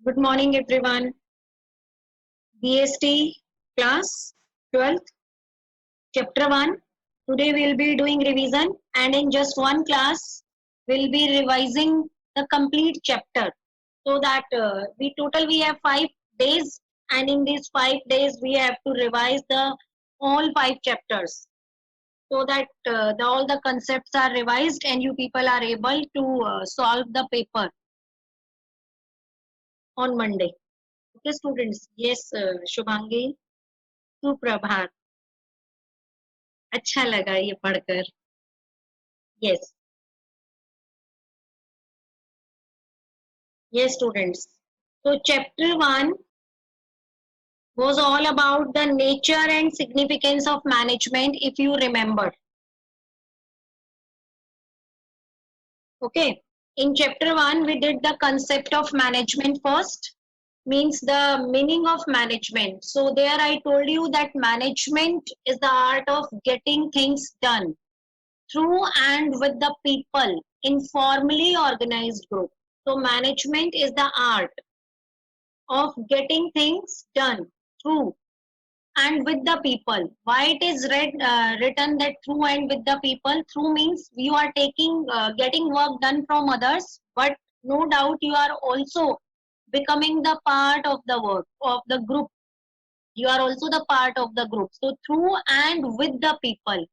Good morning, everyone. BST class 12th, chapter 1. Today we'll be doing revision, and in just one class, we'll be revising the complete chapter. So that we have 5 days, and in these 5 days, we have to revise the all 5 chapters. So that all the concepts are revised, and you people are able to solve the paper on Monday. Okay, students. Yes, Shubhangi. सुप्रभात. अच्छा लगा ये पढ़कर. Yes, yes, students. So chapter 1 was all about the nature and significance of management, if you remember. Okay. In chapter 1, we did the concept of management first, means the meaning of management. So there I told you that management is the art of getting things done through and with the people in formally organized group. So management is the art of getting things done through and with the people. Why it is written that through and with the people? Through means you are getting work done from others, but no doubt you are also becoming the part of the work of the group. You are also the part of the group. So through and with the people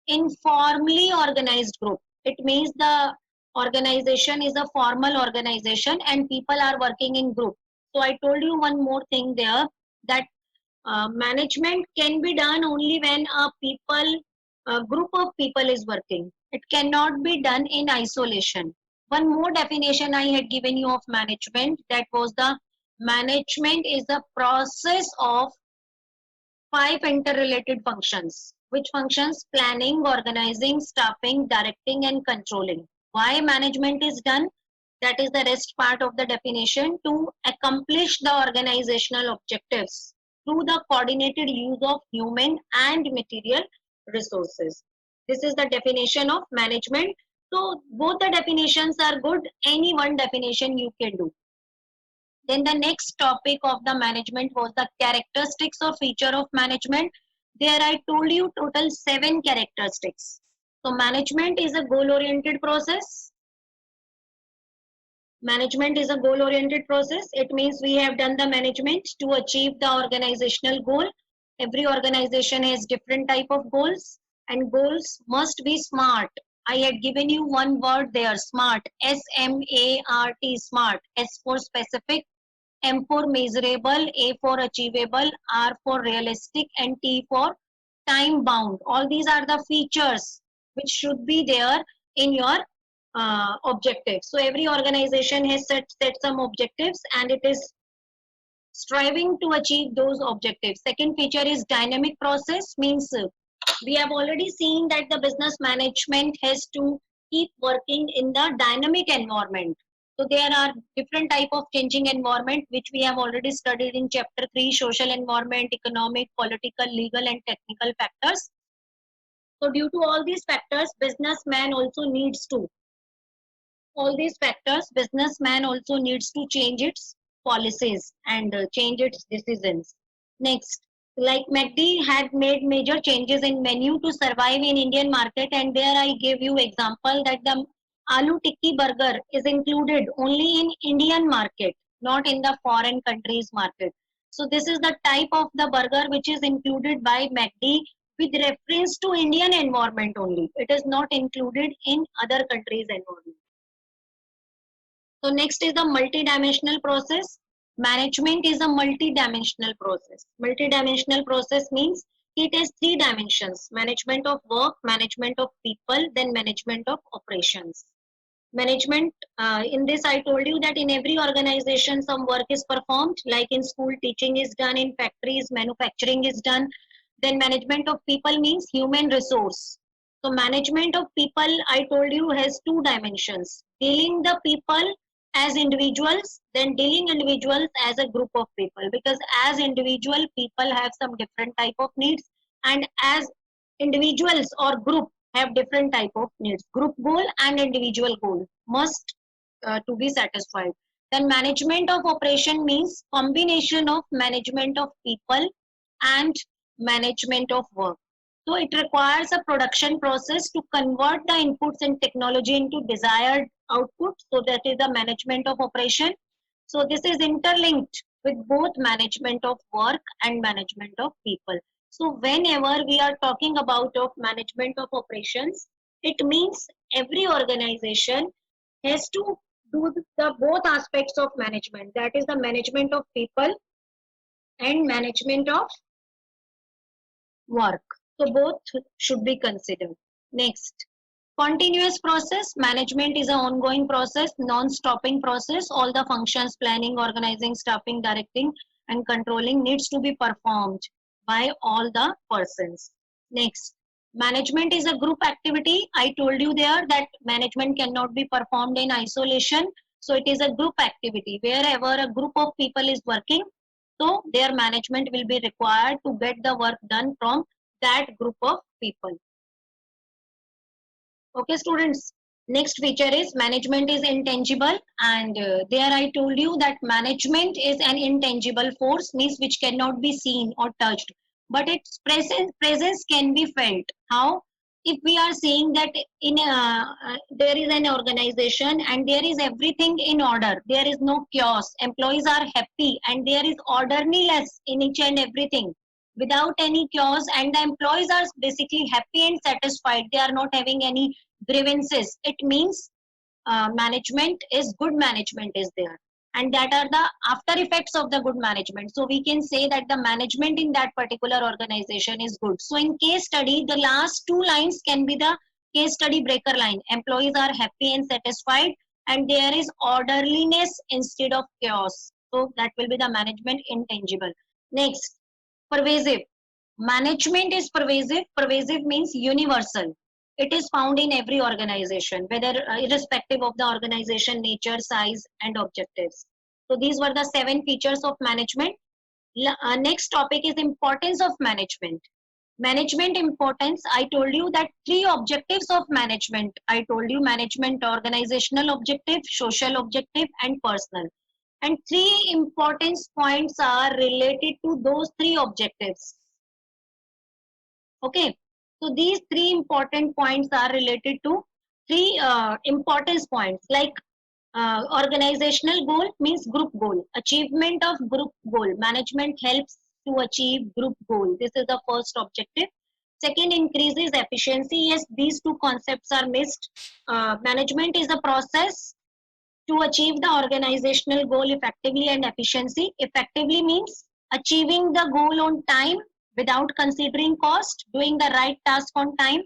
in formally organized group. It means the organization is a formal organization and people are working in group. So I told you one more thing there, that management can be done only when a group of people is working. It cannot be done in isolation. One more definition I had given you of management, that was the management is the process of 5 interrelated functions. Which functions? Planning, organizing, staffing, directing, and controlling. Why management is done? That is the rest part of the definition: to accomplish the organizational objectives through the coordinated use of human and material resources. This is the definition of management. So both the definitions are good. Any one definition you can do. Then the next topic of the management was the characteristics or feature of management. There I told you total 7 characteristics. So management is a goal-oriented process. Management is a goal-oriented process. It means we have done the management to achieve the organizational goal. Every organization has different type of goals, and goals must be SMART. I had given you one word there, SMART. S-M-A-R-T, SMART. S for specific, M for measurable, A for achievable, R for realistic, and T for time bound. All these are the features which should be there in your objectives. So every organization has set some objectives and it is striving to achieve those objectives. Second feature is dynamic process, means we have already seen that the business management has to keep working in the dynamic environment. So there are different type of changing environment which we have already studied in chapter 3, social environment, economic, political, legal and technical factors. So due to all these factors, businessman also needs to change its policies and change its decisions. Next, like McD had made major changes in menu to survive in Indian market, and there I gave you example that the aloo tikki burger is included only in Indian market, not in the foreign countries market. So this is the type of the burger which is included by McD with reference to Indian environment only. It is not included in other countries' environment. So next is the multidimensional process. Management is a multidimensional process. Multidimensional process means it has 3 dimensions: management of work, management of people, then management of operations. Management, in this I told you that in every organization some work is performed, like in school teaching is done, in factories manufacturing is done. Then management of people means human resource. So management of people, I told you, has 2 dimensions: dealing the people as individuals, then dealing individuals as a group of people, because as individual people have some different type of needs, and as individuals or group have different type of needs. Group goal and individual goal must to be satisfied. Then management of operation means combination of management of people and management of work. So it requires a production process to convert the inputs and technology into desired output. So that is the management of operation. So this is interlinked with both management of work and management of people. So whenever we are talking about of management of operations, it means every organization has to do the both aspects of management. That is the management of people and management of work. So both should be considered. Next, continuous process. Management is an ongoing process, non-stopping process. All the functions, planning, organizing, staffing, directing, and controlling needs to be performed by all the persons. Next, management is a group activity. I told you there that management cannot be performed in isolation. So it is a group activity. Wherever a group of people is working, so their management will be required to get the work done from that group of people. Okay, students. Next feature is management is intangible, and there I told you that management is an intangible force, means which cannot be seen or touched, but its presence can be felt. How? If we are saying that in there is an organization and there is everything in order, there is no chaos, employees are happy, and there is orderliness in each and everything without any chaos, and the employees are basically happy and satisfied, they are not having any grievances, it means management is good, management is there, and that are the after effects of the good management. So we can say that the management in that particular organization is good. So in case study, the last two lines can be the case study breaker line. Employees are happy and satisfied, and there is orderliness instead of chaos. So that will be the management intangible. Next, pervasive. Management is pervasive. Pervasive means universal. It is found in every organization, whether irrespective of the organization nature, size, and objectives. So these were the 7 features of management. Next topic is importance of management. Management importance. I told you that 3 objectives of management. I told you management organizational objective, social objective, and personal. And 3 importance points are related to those 3 objectives. Okay, so these 3 important points are related to 3 importance points, like organizational goal means group goal, achievement of group goal. Management helps to achieve group goal. This is the first objective. Second, increases efficiency. Yes, these 2 concepts are missed. Management is the process to achieve the organizational goal effectively and efficiency. Effectively means achieving the goal on time without considering cost, doing the right task on time.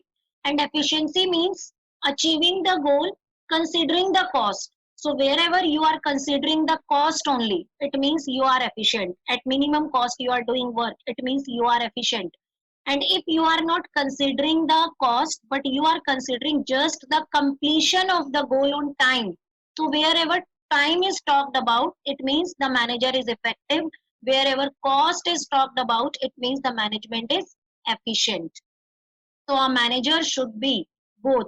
And efficiency means achieving the goal considering the cost. So wherever you are considering the cost only, it means you are efficient. At minimum cost you are doing work, it means you are efficient. And if you are not considering the cost, but you are considering just the completion of the goal on time, so wherever time is talked about, it means the manager is effective. Wherever cost is talked about, it means the management is efficient. So a manager should be both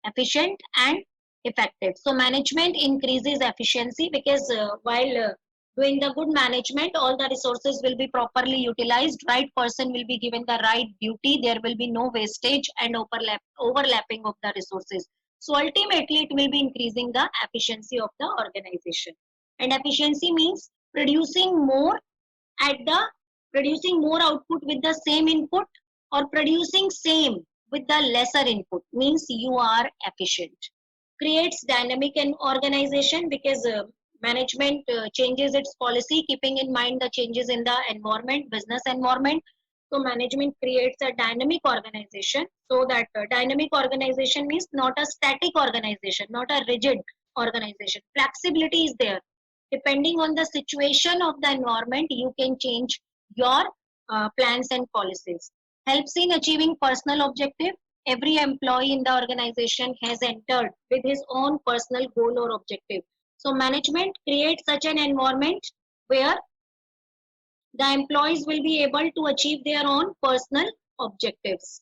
efficient and effective. So management increases efficiency because while doing the good management, all the resources will be properly utilized. Right person will be given the right duty. There will be no wastage and overlapping of the resources. So ultimately, it will be increasing the efficiency of the organization. And efficiency means at the producing more output with the same input, or producing same with the lesser input, means you are efficient. Creates dynamic and organization because management changes its policy keeping in mind the changes in the environment, business environment. So management creates a dynamic organization. So that dynamic organization means not a static organization, not a rigid organization. Flexibility is there. Depending on the situation of the environment, you can change your plans and policies. Helps in achieving personal objective. Every employee in the organization has entered with his own personal goal or objective. So management creates such an environment where the employees will be able to achieve their own personal objectives.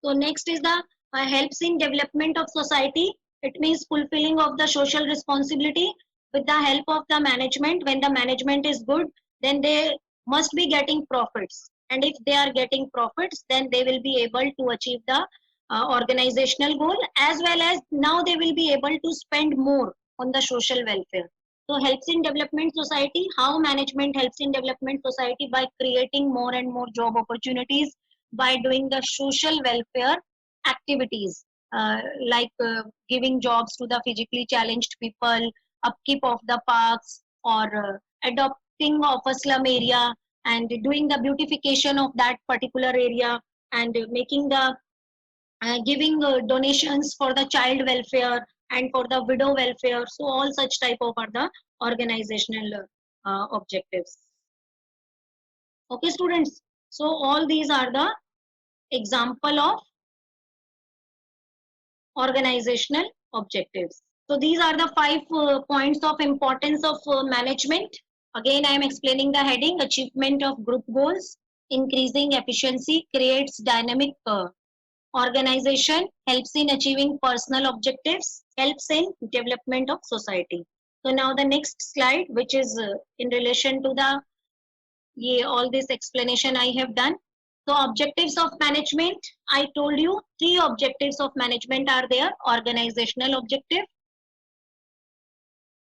So next is the helps in development of society. It means fulfilling of the social responsibility. with the help of the management. When the management is good, then they must be getting profits, and if they are getting profits, then they will be able to achieve the organizational goal, as well as now they will be able to spend more on the social welfare. So helps in development society. How management helps in development society? By creating more and more job opportunities, by doing the social welfare activities, giving jobs to the physically challenged people, upkeep of the parks, or adopting of a slum area, and doing the beautification of that particular area, and making the giving donations for the child welfare and for the widow welfare. So all such type of are the organizational objectives. Okay, students. So all these are the example of organizational objectives. So these are the 5 points of importance of management. Again, I am explaining the heading: achievement of group goals, increasing efficiency, creates dynamic organization, helps in achieving personal objectives, helps in development of society. So now the next slide, which is in relation to the all this explanation I have done. So objectives of management, I told you 3 objectives of management are there: organizational objective,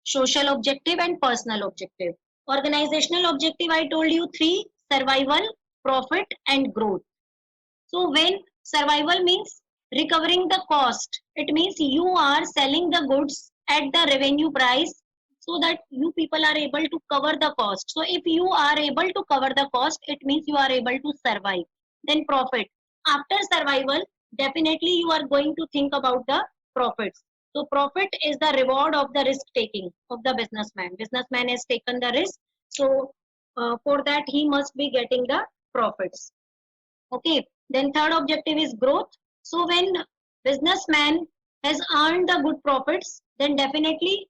social objective, and personal objective. Organizational objective, I told you 3: survival, profit, and growth. So when survival means recovering the cost, it means you are selling the goods at the revenue price so that you people are able to cover the cost. So if you are able to cover the cost, it means you are able to survive. Then profit. After survival, definitely you are going to think about the profits. So profit is the reward of the risk taking of the businessman. Businessman has taken the risk. So for that he must be getting the profits. Okay, then third objective is growth. So when businessman has earned the good profits, then definitely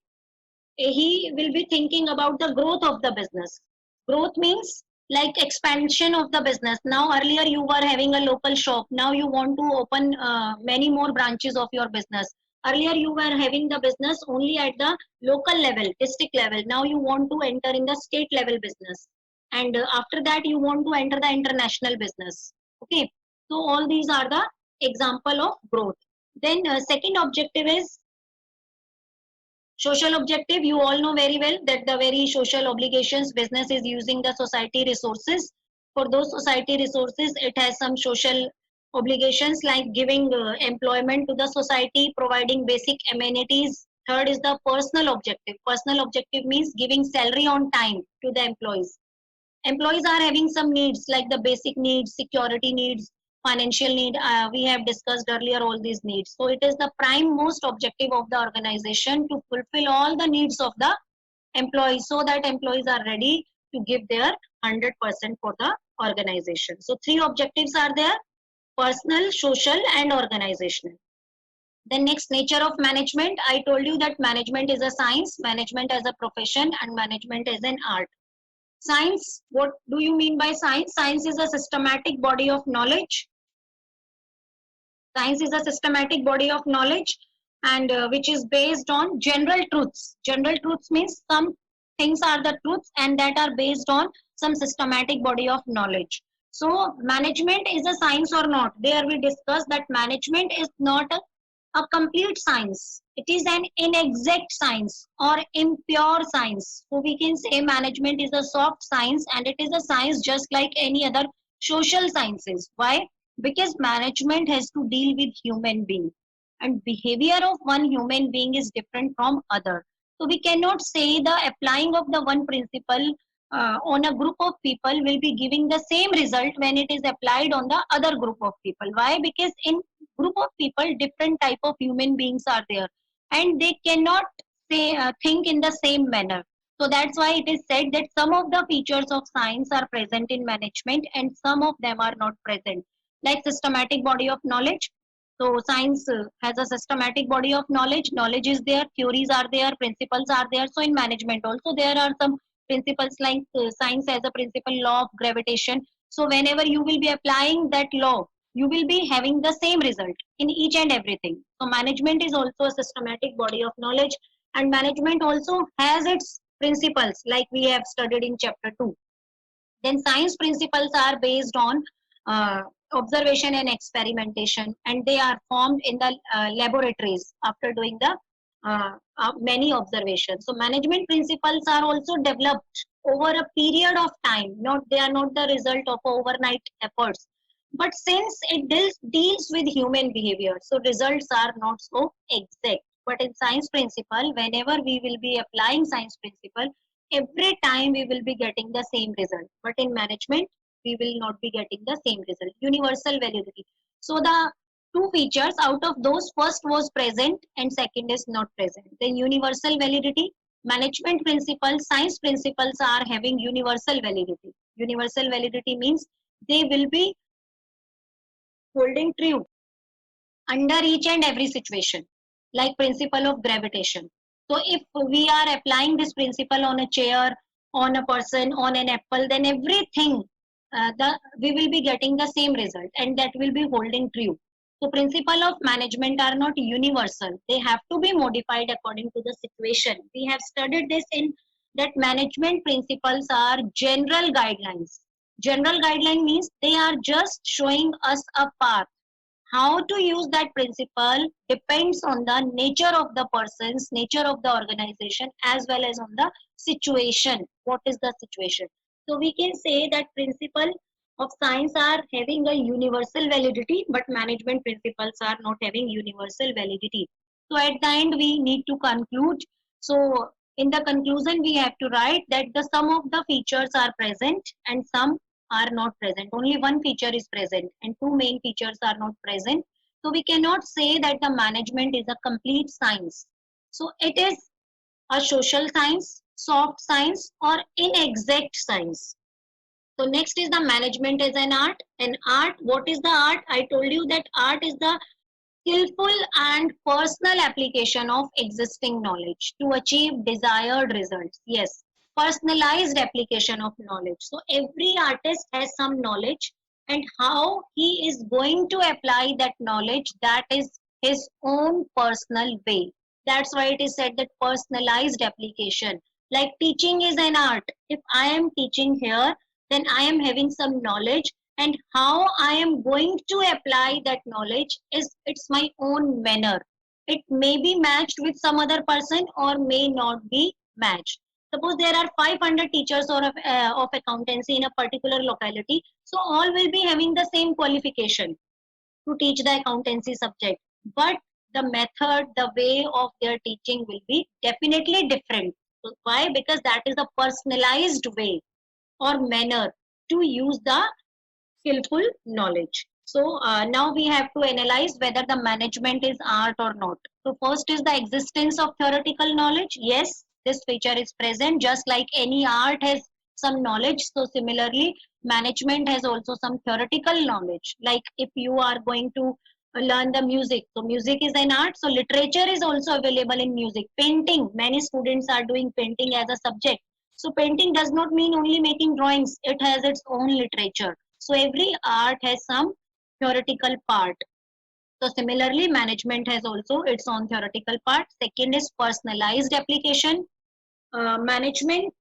he will be thinking about the growth of the business. Growth means like expansion of the business. Now earlier you were having a local shop, now you want to open many more branches of your business. Earlier you were having the business only at the local level, district level. Now you want to enter in the state level business, and after that you want to enter the international business. Okay, so all these are the example of growth. Then second objective is social objective. You all know very well that the very social obligations business is using the society resources. For those society resources, it has some social obligations like giving employment to the society, providing basic amenities. Third is the personal objective. Personal objective means giving salary on time to the employees. Employees are having some needs like the basic needs, security needs, financial need. We have discussed earlier all these needs. So it is the prime most objective of the organization to fulfill all the needs of the employees, so that employees are ready to give their 100% for the organization. So 3 objectives are there: personal, social, and organizational. The next, nature of management. I told you that management is a science, management as a profession, and management is an art. Science, what do you mean by science? Science is a systematic body of knowledge. Science is a systematic body of knowledge, and which is based on general truths. General truths means some things are the truths and that are based on some systematic body of knowledge. So management is a science or not? There we discussed that management is not a complete science. It is an inexact science or impure science. So we can say management is a soft science, and it is a science just like any other social sciences. Why? Because management has to deal with human being, and behavior of one human being is different from other. So we cannot say the applying of the one principle on a group of people will be giving the same result when it is applied on the other group of people. Why? Because in group of people different type of human beings are there, and they cannot say think in the same manner. So that's why it is said that some of the features of science are present in management and some of them are not present, like systematic body of knowledge. So science has a systematic body of knowledge. Knowledge is there, theories are there, principles are there. So in management also there are some principles, like science has a principle, law of gravitation. So whenever you will be applying that law, you will be having the same result in each and everything. So management is also a systematic body of knowledge. And management also has its principles, like we have studied in chapter 2. Then science principles are based on uh, observation and experimentation, and they are formed in the laboratories after doing the many observations. So management principles are also developed over a period of time. Not they are not the result of overnight efforts, but since it deals with human behavior, so results are not so exact. But in science principle, whenever we will be applying science principle, every time we will be getting the same result, but in management we will not be getting the same result. Universal validity, so the two features out of those, first was present and second is not present. Then universal validity, management principles, science principles are having universal validity. Universal validity means they will be holding true under each and every situation, like principle of gravitation. So if we are applying this principle on a chair, on a person, on an apple, then everything we will be getting the same result, and that will be holding true. So principle of management are not universal, they have to be modified according to the situation. We have studied this in that management principles are general guidelines. General guideline means they are just showing us a path. How to use that principle depends on the nature of the persons, nature of the organization, as well as on the situation. What is the situation? So we can say that principle of science are having a universal validity, but management principles are not having universal validity. So at the end we need to conclude. So in the conclusion we have to write that the some of the features are present and some are not present. Only one feature is present and two main features are not present. So we cannot say that the management is a complete science. So it is a social science, soft science, or inexact science. So next is the management as an art. An art, what is the art? I told you that art is the skillful and personal application of existing knowledge to achieve desired results. Yes, personalized application of knowledge. So every artist has some knowledge, and how he is going to apply that knowledge, that is his own personal way. That's why it is said that personalized application. Like teaching is an art. If I am teaching here, then I am having some knowledge, and how I am going to apply that knowledge is it's my own manner. It may be matched with some other person or may not be matched. Suppose there are 500 teachers of accountancy in a particular locality, so all will be having the same qualification to teach the accountancy subject, but the method, the way of their teaching will be definitely different. So why? Because that is a personalized way or manner to use the skillful knowledge. So now we have to analyze whether the management is art or not. So first is the existence of theoretical knowledge. Yes, this feature is present, just like any art has some knowledge. So similarly, management has also some theoretical knowledge. Like if you are going to learn the music, so music is an art. So literature is also available in music. Painting, many students are doing painting as a subject. So painting does not mean only making drawings, it has its own literature. So every art has some theoretical part. So similarly, management has also its own theoretical part. Second is personalized application. Management,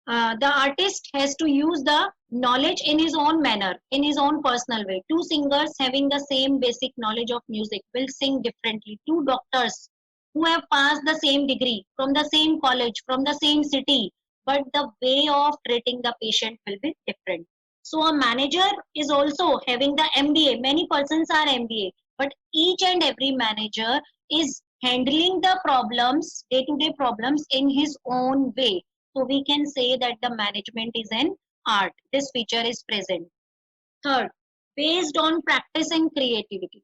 the artist has to use the knowledge in his own manner, in his own personal way. Two singers having the same basic knowledge of music will sing differently. Two doctors who have passed the same degree from the same college, from the same city, but the way of treating the patient will be different. So a manager is also having the MBA. Many persons are MBA, but each and every manager is handling the problems, day-to-day problems in his own way. So we can say that the management is an art. This feature is present. Third, based on practice and creativity.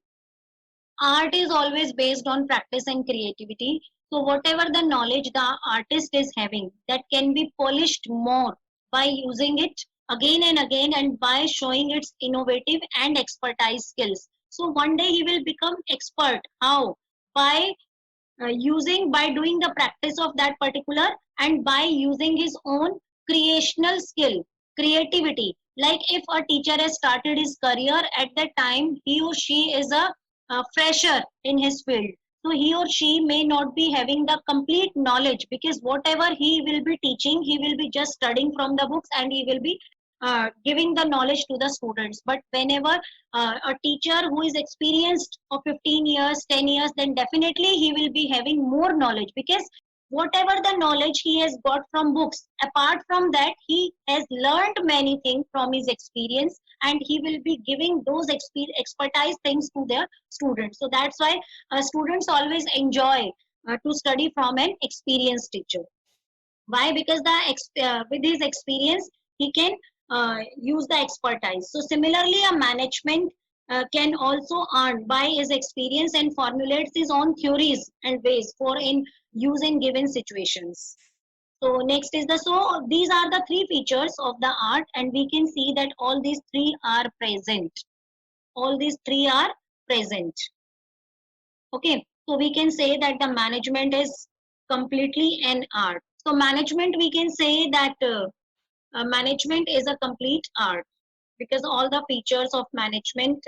Art is always based on practice and creativity. So whatever the knowledge the artist is having, that can be polished more by using it again and again and by showing its innovative and expertise skills. So one day he will become expert. How? By using, by doing the practice of that particular, and by using his own creational skill, creativity. Like if a teacher has started his career, at that time he or she is a fresher in his field, So he or she may not be having the complete knowledge, because whatever he will be teaching, he will be just studying from the books and he will be giving the knowledge to the students. But whenever a teacher who is experienced for 15 years, 10 years, then definitely he will be having more knowledge, because whatever the knowledge he has got from books, apart from that he has learned many things from his experience, and he will be giving those expertise things to their students. So that's why students always enjoy to study from an experienced teacher. Why? Because with his experience he can use the expertise. So similarly, a management can also earn by his experience and formulates his own theories and ways for in use in given situations. So next is so these are the three features of the art, and we can see that all these three are present. All these three are present. Okay, so we can say that the management is completely an art. So management, we can say that management is a complete art, because all the features of management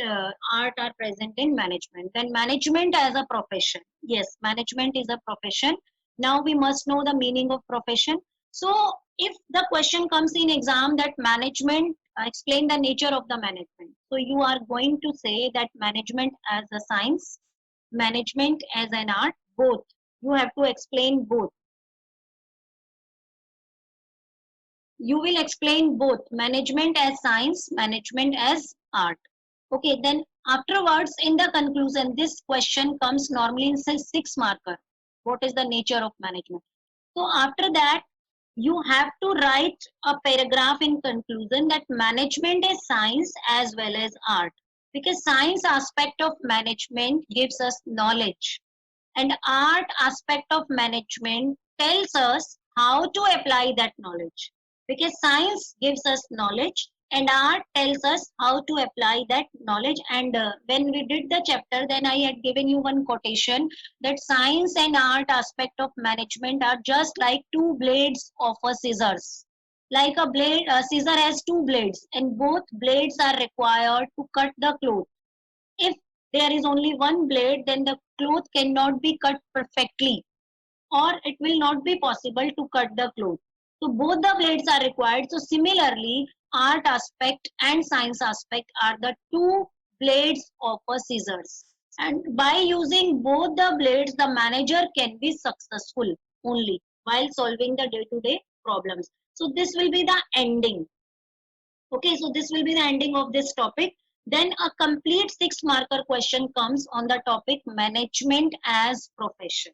art are present in management. Then management as a profession. Yes, management is a profession. Now we must know the meaning of profession. So if the question comes in exam that management, explain the nature of the management. So you are going to say that management as a science, management as an art, both. You have to explain both. You will explain both, management as science, management as art. Okay, then afterwards in the conclusion, this question comes normally in 6 marker. What is the nature of management? So after that, you have to write a paragraph in conclusion that management is science as well as art, because science aspect of management gives us knowledge, and art aspect of management tells us how to apply that knowledge, because science gives us knowledge and art tells us how to apply that knowledge. And when we did the chapter, then I had given you one quotation that science and art aspect of management are just like two blades of a scissors. Like a blade, a scissor has two blades and both blades are required to cut the cloth. If there is only one blade, then the cloth cannot be cut perfectly, or it will not be possible to cut the cloth. So both the blades are required. So similarly, art aspect and science aspect are the two blades of a scissors. And by using both the blades, the manager can be successful only while solving the day-to-day problems. So this will be the ending. Okay, so this will be the ending of this topic. Then a complete 6 marker question comes on the topic management as profession.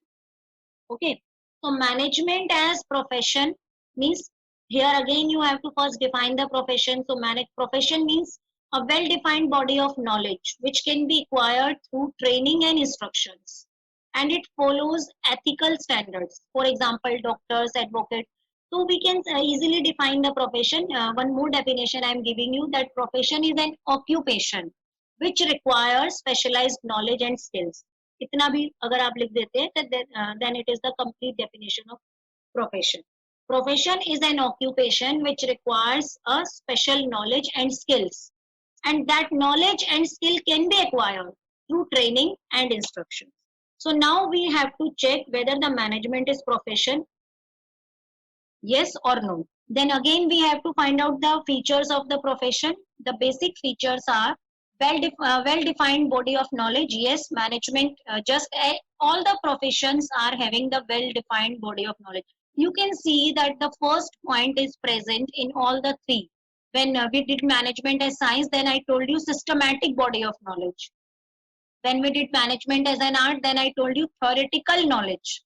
Okay, so management as profession means, here again you have to first define the profession. So manage profession means a well-defined body of knowledge which can be acquired through training and instructions, and it follows ethical standards. For example, doctors, advocates. So we can easily define the profession. One more definition I am giving you, that profession is an occupation which requires specialized knowledge and skills. इतना भी अगर आप लिख देते हैं तो then it is the complete definition of profession. Profession is an occupation which requires a special knowledge and skills, and that knowledge and skill can be acquired through training and instruction. So now we have to check whether the management is profession, yes or no. Then again we have to find out the features of the profession. The basic features are well-defined body of knowledge. Yes, management, all the professions are having the well-defined body of knowledge. You can see that the first point is present in all the three. When we did management as science, then I told you systematic body of knowledge. When we did management as an art, then I told you theoretical knowledge.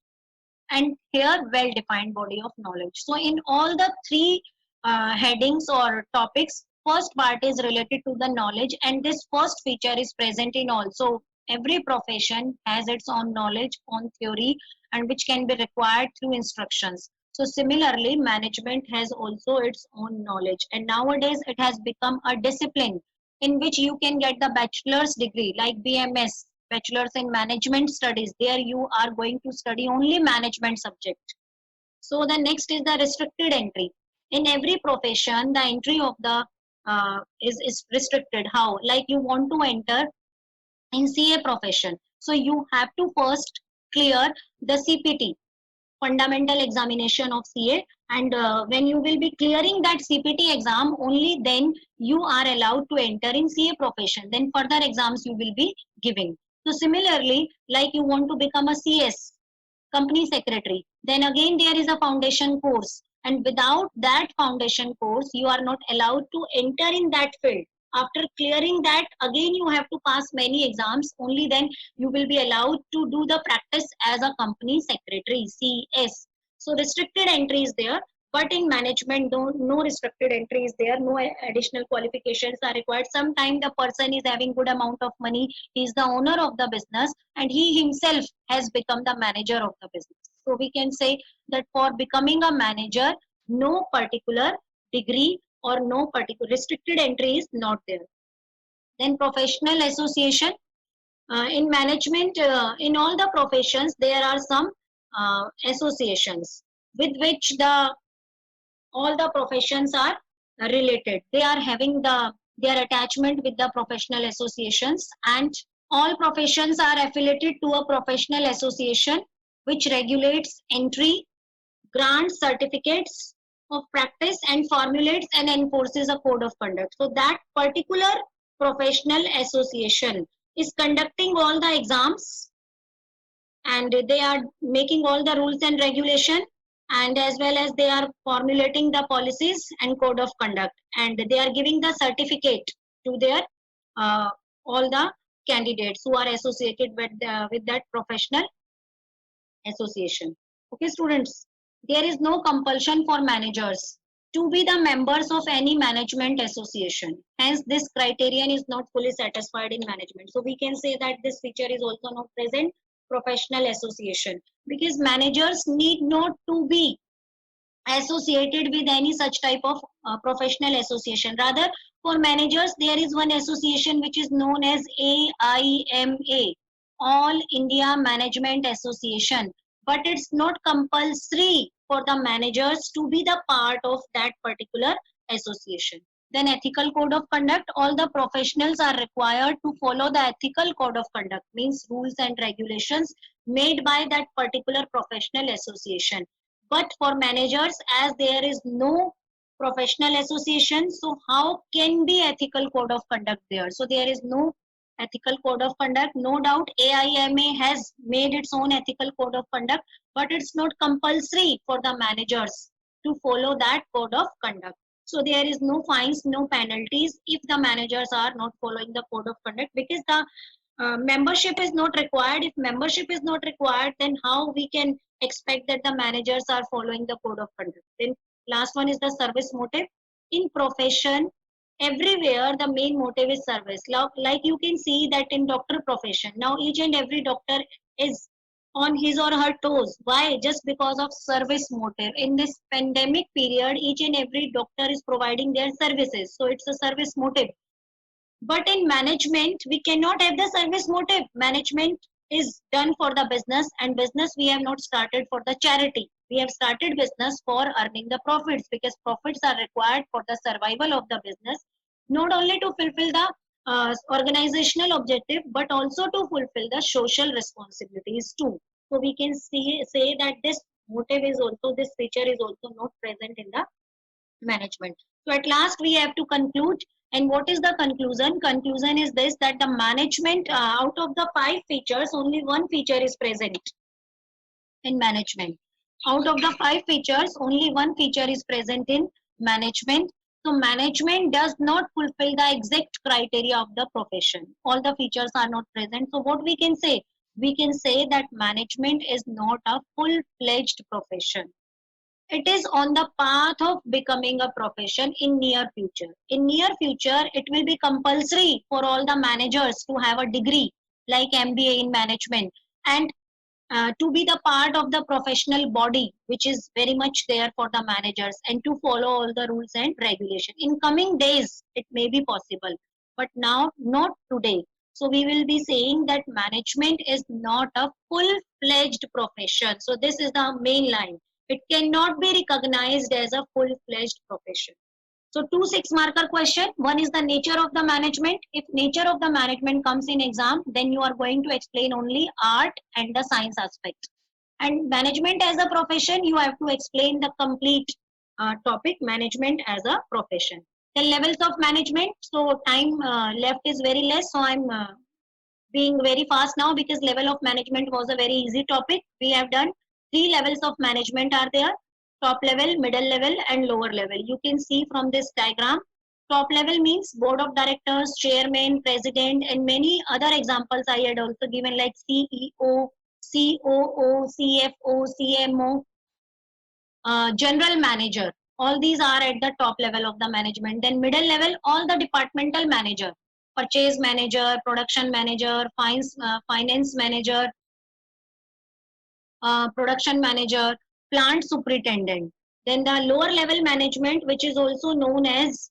And here well-defined body of knowledge. So in all the three headings or topics, first part is related to the knowledge, and this first feature is present in all. So every profession has its own knowledge, own theory, and which can be required through instructions. So similarly, management has also its own knowledge, and nowadays it has become a discipline in which you can get the bachelor's degree like BMS, bachelor's in management studies. There you are going to study only management subject. So the next is the restricted entry. In every profession, the entry of the is restricted. How? Like you want to enter in CA profession, so you have to first clear the CPT, fundamental examination of CA, and when you will be clearing that CPT exam, only then you are allowed to enter in CA profession. Then further exams you will be giving. So similarly, like you want to become a CS, company secretary, then again there is a foundation course, and without that foundation course you are not allowed to enter in that field. After clearing that, again you have to pass many exams, only then you will be allowed to do the practice as a company secretary, CS. So restricted entry is there, but in management no restricted entry is there, no additional qualifications are required. Sometimes the person is having good amount of money, he is the owner of the business, and he himself has become the manager of the business. So we can say that for becoming a manager, no particular degree or no particular restricted entry is not there. Then professional association, in management, in all the professions there are some associations with which the all the professions are related. They are having their attachment with the professional associations, and all professions are affiliated to a professional association which regulates entry, grants certificates of practice, and formulates and enforces a code of conduct. So that particular professional association is conducting all the exams, and they are making all the rules and regulation, and as well as they are formulating the policies and code of conduct, and they are giving the certificate to their uh, all the candidates who are associated with that professional association. Okay, students, there is no compulsion for managers to be the members of any management association. Hence, this criterion is not fully satisfied in management. So we can say that this feature is also not present professional association, because managers need not to be associated with any such type of professional association. Rather, for managers, there is one association which is known as AIMA, All India Management Association. But it's not compulsory for the managers to be the part of that particular association. Then ethical code of conduct, all the professionals are required to follow the ethical code of conduct, means rules and regulations made by that particular professional association. But for managers, as there is no professional association, so how can be ethical code of conduct there? So there is no ethical code of conduct. No doubt AIMA has made its own ethical code of conduct, but it's not compulsory for the managers to follow that code of conduct. So there is no fines, no penalties if the managers are not following the code of conduct, because the membership is not required. If membership is not required, then how we can expect that the managers are following the code of conduct? Then last one is the service motive. In profession, everywhere the main motive is service. Like you can see that in doctor profession, now each and every doctor is on his or her toes. Why? Just because of service motive. In this pandemic period, each and every doctor is providing their services, so it's a service motive. But in management, we cannot have the service motive. Management is done for the business, and business we have not started for the charity. We have started business for earning the profits, because profits are required for the survival of the business, not only to fulfill the organizational objective, but also to fulfill the social responsibilities too. So we can say that this motive is also, this feature is also not present in the management. So at last we have to conclude. And what is the conclusion? Conclusion is this, that the management, out of the 5 features, only one feature is present in management. Out of the 5 features, only one feature is present in management. So management does not fulfill the exact criteria of the profession. All the features are not present. So what we can say? We can say that management is not a full-fledged profession. It is on the path of becoming a profession in near future. In near future, it will be compulsory for all the managers to have a degree like MBA in management, and to be the part of the professional body which is very much there for the managers, and to follow all the rules and regulation. In coming days, it may be possible, but now not today. So we will be saying that management is not a full-fledged profession. So this is the main line. It cannot be recognized as a full-fledged profession. So 2 6-marker question. One is the nature of the management. If nature of the management comes in exam, then you are going to explain only art and the science aspect. And management as a profession, you have to explain the complete topic, management as a profession. Then levels of management. So time left is very less. So I'm being very fast now because level of management was a very easy topic. We have done 3 levels of management are there: top level, middle level, and lower level. You can see from this diagram. Top level means board of directors, chairman, president, and many other examples I had also given, like CEO, COO, CFO, CMO, general manager. All these are at the top level of the management. Then middle level, all the departmental manager, purchase manager, production manager, finance manager, production manager, plant superintendent. Then the lower level management, which is also known as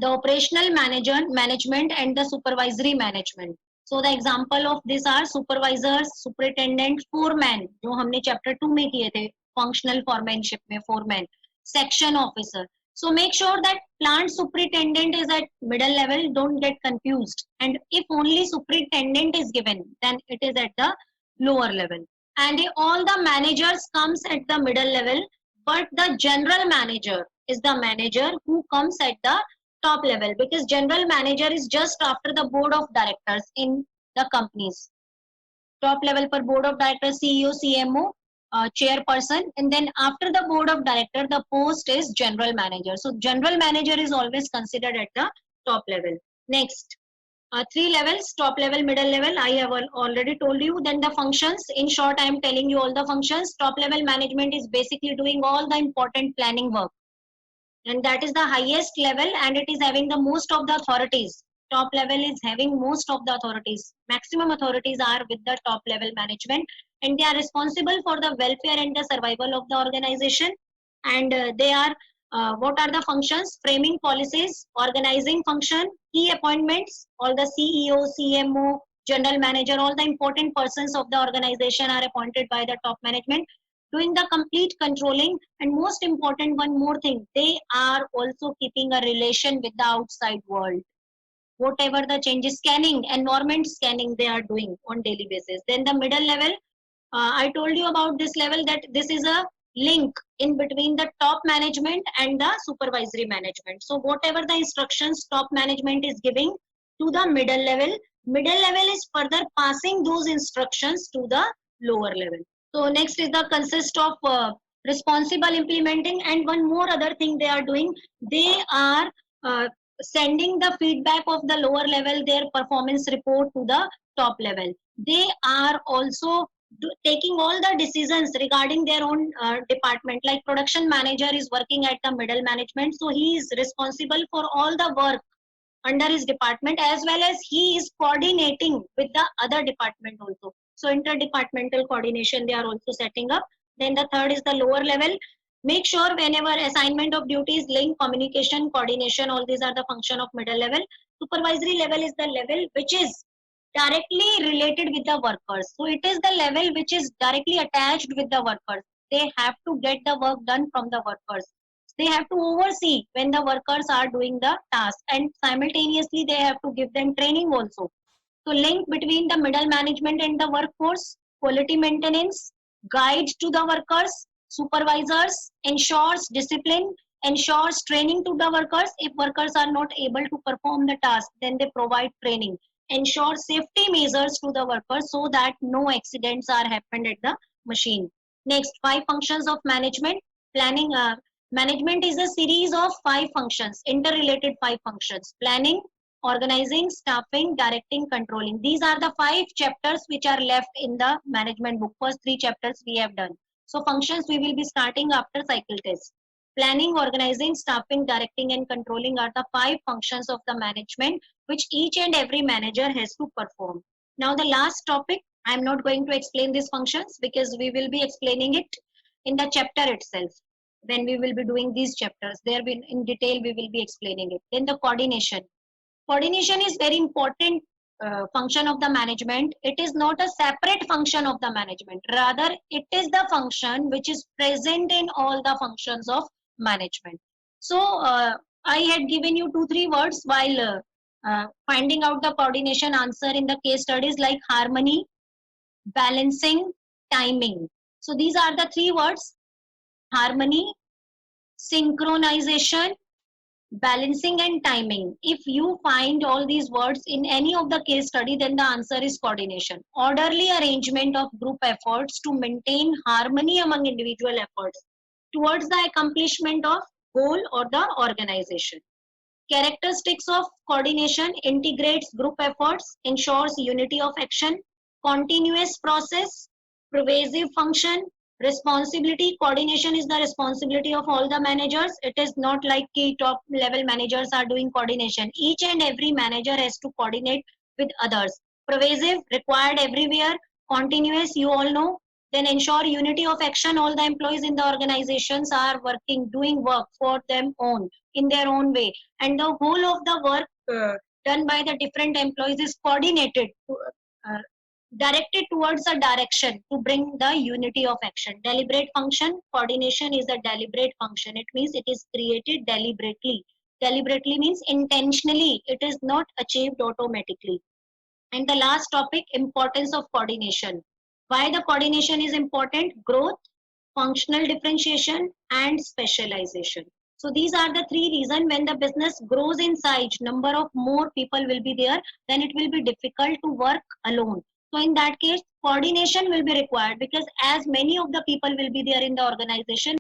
the operational management and the supervisory management. So the example of this are supervisors, superintendent, foreman, जो हमने chapter 2 में किए थे, functional foremanship में foreman, section officer. So make sure that plant superintendent is at middle level, don't get confused. And if only superintendent is given, then it is at the lower level. And all the managers comes at the middle level, but the general manager is the manager who comes at the top level, because general manager is just after the board of directors in the companies. Top level for board of directors, CEO, CMO, chairperson, and then after the board of director, the post is general manager. So general manager is always considered at the top level. Next, 3 levels: top level, middle level, I have already told you. Then the functions, in short I am telling you all the functions. Top level management is basically doing all the important planning work, and that is the highest level, and it is having the most of the authorities. Top level is having most of the authorities. Maximum authorities are with the top level management, and they are responsible for the welfare and the survival of the organization. And they are what are the functions? Framing policies, organizing function, key appointments, all the CEO, CMO, general manager, all the important persons of the organization are appointed by the top management, doing the complete controlling. And most important, one more thing, they are also keeping a relation with the outside world. Whatever the changes, scanning, environment scanning, they are doing on daily basis. Then the middle level, I told you about this level, that this is a link in between the top management and the supervisory management. So whatever the instructions top management is giving to the middle level is further passing those instructions to the lower level. So next is the consist of responsible implementing, and one more other thing they are doing, they are sending the feedback of the lower level, their performance report to the top level. They are also taking all the decisions regarding their own department. Like production manager is working at the middle management, so he is responsible for all the work under his department, as well as he is coordinating with the other department also. So interdepartmental coordination they are also setting up. Then the third is the lower level. Make sure whenever assignment of duties, link, communication, coordination, all these are the function of middle level. Supervisory level is the level which is directly related with the workers. So it is the level which is directly attached with the workers. They have to get the work done from the workers. They have to oversee when the workers are doing the task, and simultaneously they have to give them training also. So link between the middle management and the workforce, quality maintenance, guide to the workers, supervisors, ensures discipline, ensures training to the workers. If workers are not able to perform the task, then they provide training. Ensure safety measures to the workers so that no accidents are happened at the machine. Next, 5 functions of management. Planning, management is a series of 5 functions, interrelated 5 functions. Planning, organizing, staffing, directing, controlling. These are the 5 chapters which are left in the management book. First 3 chapters we have done. So functions we will be starting after cycle test. Planning, organizing, staffing, directing, and controlling are the 5 functions of the management which each and every manager has to perform. Now the last topic, I am not going to explain these functions because we will be explaining it in the chapter itself. When we will be doing these chapters, there will in detail we will be explaining it. Then the coordination. Coordination is very important function of the management. It is not a separate function of the management. Rather, it is the function which is present in all the functions of management. So I had given you 2-3 words while finding out the coordination answer in the case studies, like harmony, balancing, timing. So these are the 3 words: harmony, synchronization, balancing, and timing. If you find all these words in any of the case study, then the answer is coordination. Orderly arrangement of group efforts to maintain harmony among individual efforts towards the accomplishment of goal or the organization. Characteristics of coordination: integrates group efforts, ensures unity of action, continuous process, pervasive function, responsibility. Coordination is the responsibility of all the managers. It is not like key top level managers are doing coordination. Each and every manager has to coordinate with others. Pervasive, required everywhere. Continuous, you all know. Then ensure unity of action. All the employees in the organizations are working, doing work for them own, in their own way, and the whole of the work done by the different employees is coordinated, uh, directed towards a direction to bring the unity of action. Deliberate function: coordination is a deliberate function. It means it is created deliberately. Deliberately means intentionally. It is not achieved automatically. And the last topic: importance of coordination. Why the coordination is important? Growth, functional differentiation, and specialization. So these are the 3 reasons. When the business grows in size, number of more people will be there, then it will be difficult to work alone. So in that case, coordination will be required, because as many of the people will be there in the organization,